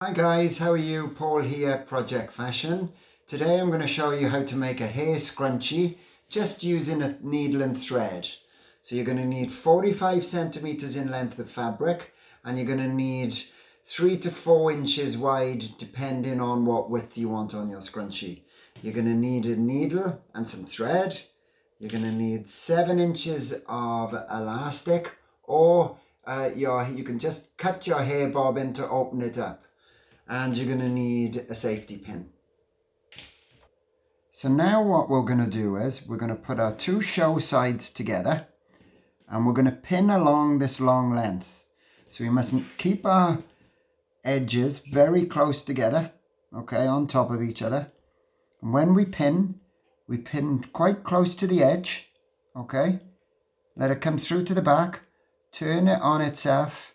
Hi guys, how are you? Paul here, Project Fashion. Today I'm going to show you how to make a hair scrunchie just using a needle and thread. So you're going to need 45 centimeters in length of fabric and you're going to need 3 to 4 inches wide depending on what width you want on your scrunchie. You're going to need a needle and some thread. You're going to need 7 inches of elastic or you can just cut your hair bobbin to open it up. And you're going to need a safety pin. So now what we're going to do is we're going to put our two show sides together and we're going to pin along this long length. So we must keep our edges very close together, okay, on top of each other. And when we pin quite close to the edge, okay? Let it come through to the back, turn it on itself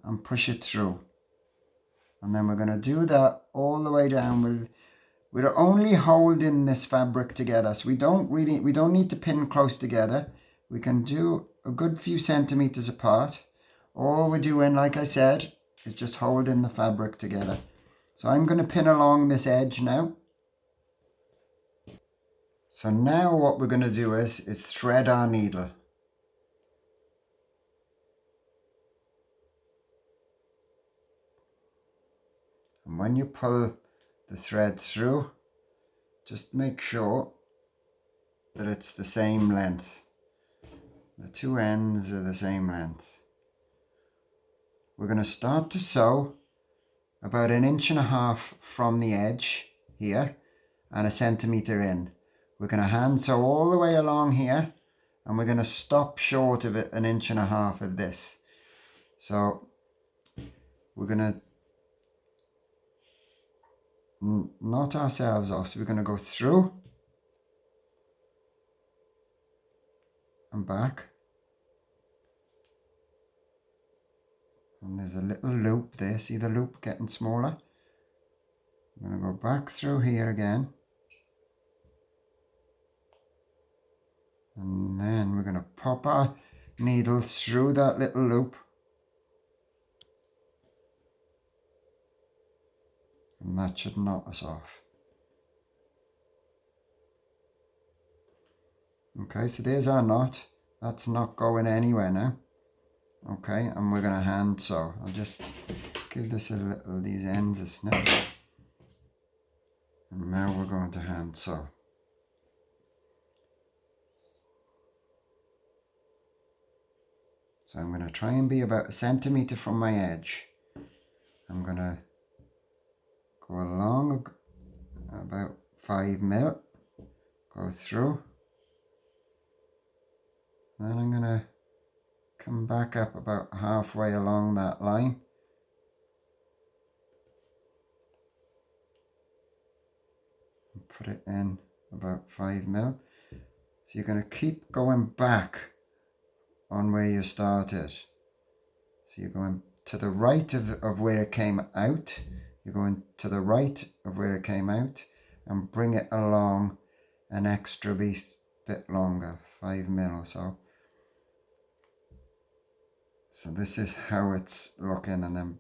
and push it through. And then we're going to do that all the way down. We're only holding this fabric together, so we don't need to pin close together. We can do a good few centimeters apart. All we're doing, like I said, is just holding the fabric together. So I'm going to pin along this edge now. So now what we're going to do is thread our needle. And when you pull the thread through, just make sure that it's the same length. The two ends are the same length. We're going to start to sew about 1.5 inches from the edge here and 1 centimeter in. We're going to hand sew all the way along here and we're going to stop short of it 1.5 inches of this. So we're going to knot ourselves off. So we're going to go through and back. And there's a little loop there. See the loop getting smaller? I'm going to go back through here again. And then we're going to pop our needle through that little loop. And that should knot us off. Okay, so there's our knot. That's not going anywhere now. Okay, and we're going to hand sew. I'll just give this a little, these ends a snip. And now we're going to hand sew. So I'm going to try and be about 1 centimeter from my edge. I'm going to go along about 5 mil, go through. Then I'm going to come back up about halfway along that line. And put it in about 5 mil. So you're going to keep going back on where you started. So you're going to the right of where it came out. You're going to the right of where it came out and bring it along an extra bit longer, 5 mil or so. So this is how it's looking, and then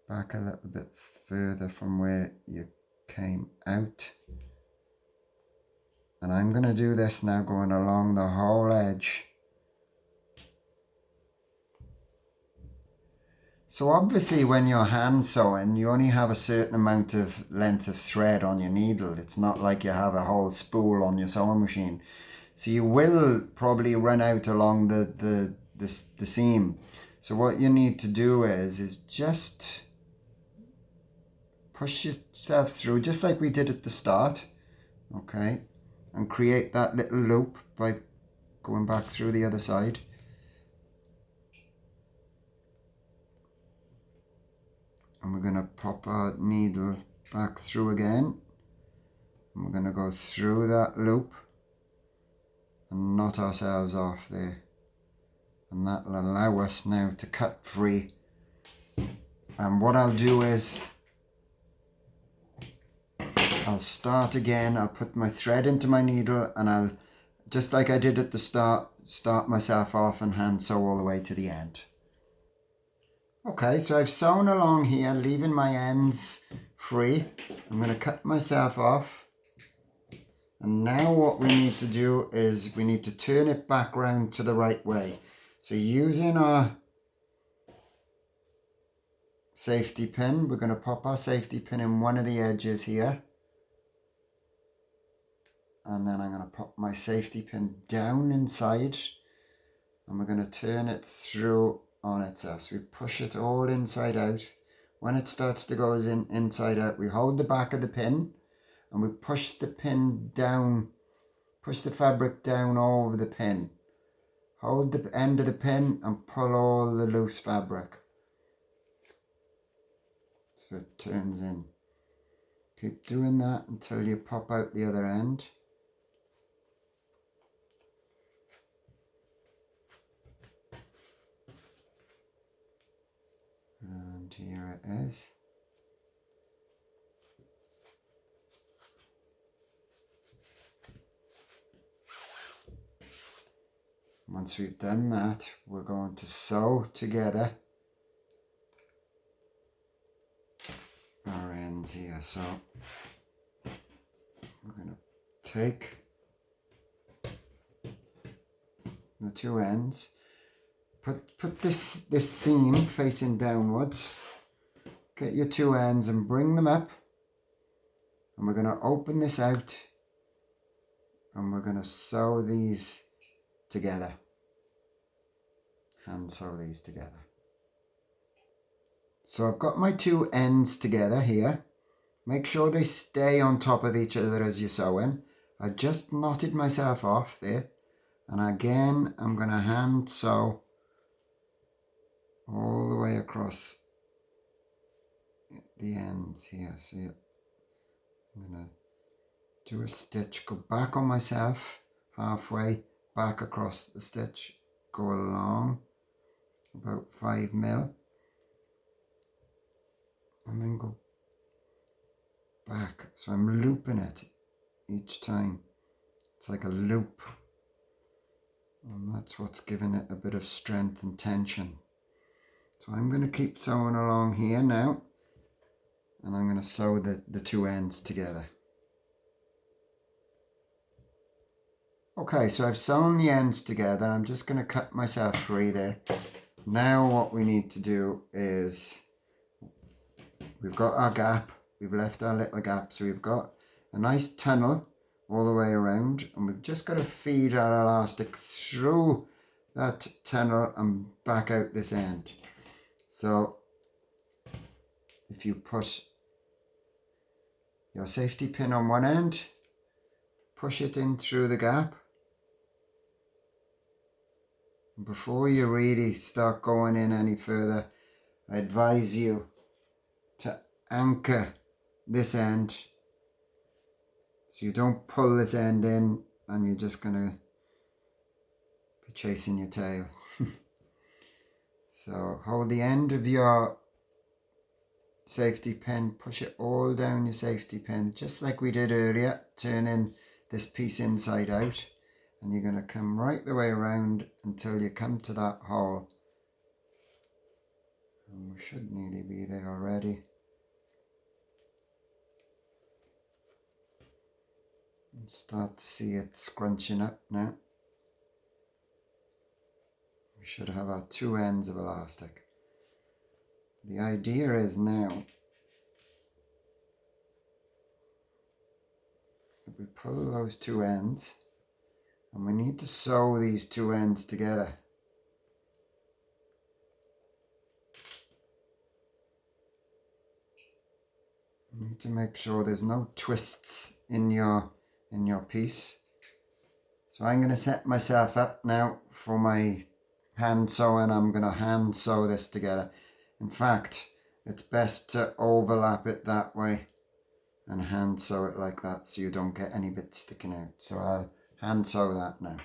back a little bit further from where you came out. And I'm going to do this now going along the whole edge. So obviously when you're hand sewing, you only have a certain amount of length of thread on your needle. It's not like you have a whole spool on your sewing machine. So you will probably run out along the seam. So what you need to do is just push yourself through just like we did at the start, okay, and create that little loop by going back through the other side. And we're going to pop our needle back through again. And we're going to go through that loop and knot ourselves off there. And that will allow us now to cut free. And what I'll do is I'll start again. I'll put my thread into my needle and I'll, just like I did at the start myself off and hand sew all the way to the end. Okay, so I've sewn along here, leaving my ends free. I'm going to cut myself off. And now what we need to do is we need to turn it back round to the right way. So using our safety pin, we're going to pop our safety pin in one of the edges here. And then I'm going to pop my safety pin down inside. And we're going to turn it through on itself. So we push it all inside out. When it starts to go inside out, we hold the back of the pin and we push the pin down, push the fabric down over the pin. Hold the end of the pin and pull all the loose fabric. So it turns in. Keep doing that until you pop out the other end. And here it is. Once we've done that, we're going to sew together our ends here. So we're going to take the two ends, put this seam facing downwards, get your two ends and bring them up, and we're going to open this out and we're going to sew these together, hand sew these together. So I've got my two ends together here. Make sure they stay on top of each other as you're sewing. I just knotted myself off there, and again I'm going to hand sew all the way across the ends here. So I'm going to do a stitch, go back on myself halfway, back across the stitch, go along about 5 mil, and then go back. So I'm looping it each time. It's like a loop, and that's what's giving it a bit of strength and tension. So I'm going to keep sewing along here now, and I'm going to sew the two ends together. Okay, so I've sewn the ends together. I'm just going to cut myself free there. Now what we need to do is, we've got our gap, we've left our little gap, so we've got a nice tunnel all the way around, and we've just got to feed our elastic through that tunnel and back out this end. So if you put your safety pin on one end, push it in through the gap. Before you really start going in any further, I advise you to anchor this end so you don't pull this end in and you're just going to be chasing your tail. So hold the end of your safety pin, push it all down your safety pin just like we did earlier, turning this piece inside out, and you're going to come right the way around until you come to that hole, and we should nearly be there already. And start to see it scrunching up now. We should have our two ends of elastic. The idea is now that we pull those two ends, and we need to sew these two ends together. You need to make sure there's no twists in your piece. So I'm going to set myself up now for my hand sewing. I'm going to hand sew this together. In fact, it's best to overlap it that way and hand sew it like that so you don't get any bits sticking out. So I'll hand sew that now.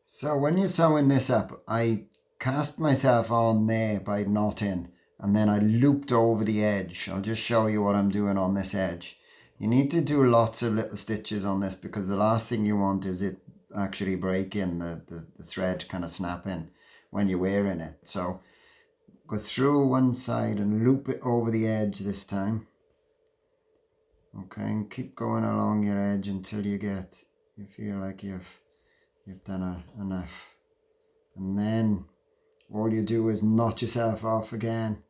So when you're sewing this up, I cast myself on there by knotting, and then I looped over the edge. I'll just show you what I'm doing on this edge. You need to do lots of little stitches on this because the last thing you want is it actually breaking, the thread kind of snapping when you're wearing it. So go through one side and loop it over the edge this time. Okay, and keep going along your edge until you feel like you've done enough. And then all you do is knot yourself off again.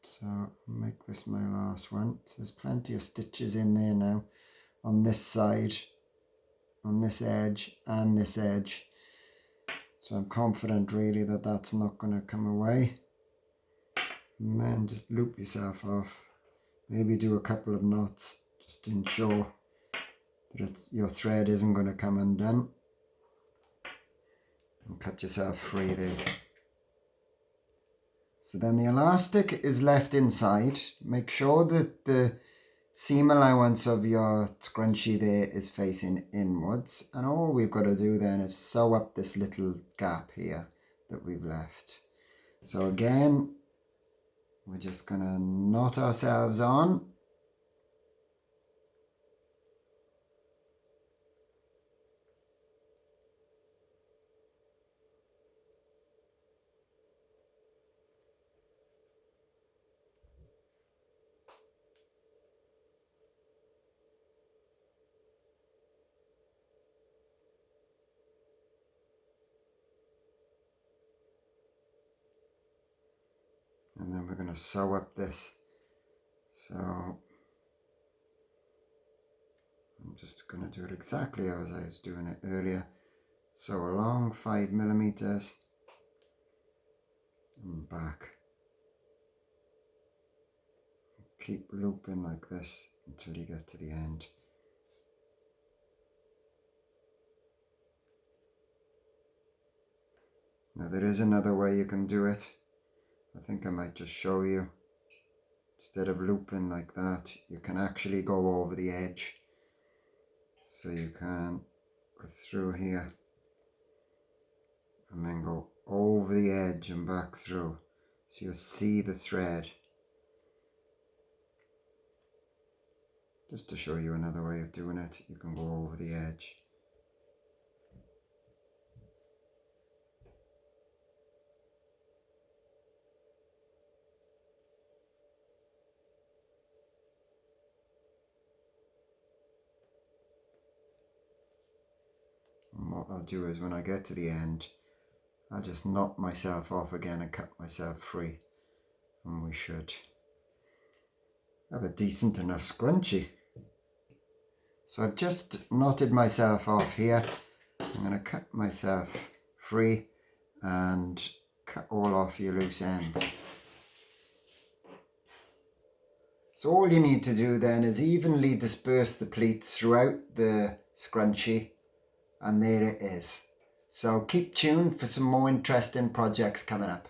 So make this my last one. So there's plenty of stitches in there now on this side, on this edge and this edge. So I'm confident really that that's not going to come away. And then just loop yourself off. Maybe do a couple of knots just to ensure that your thread isn't going to come undone. And cut yourself free there. So then the elastic is left inside. Make sure that the seam allowance of your scrunchie there is facing inwards. And all we've got to do then is sew up this little gap here that we've left. So again, we're just going to knot ourselves on. And then we're going to sew up this. So I'm just going to do it exactly as I was doing it earlier. Sew along 5mm and back. Keep looping like this until you get to the end. Now there is another way you can do it. I think I might just show you. Instead of looping like that, you can actually go over the edge. So you can go through here and then go over the edge and back through. So you'll see the thread. Just to show you another way of doing it, you can go over the edge. And what I'll do is when I get to the end, I'll just knot myself off again and cut myself free. And we should have a decent enough scrunchie. So I've just knotted myself off here. I'm going to cut myself free and cut all off your loose ends. So all you need to do then is evenly disperse the pleats throughout the scrunchie, and there it is. So keep tuned for some more interesting projects coming up.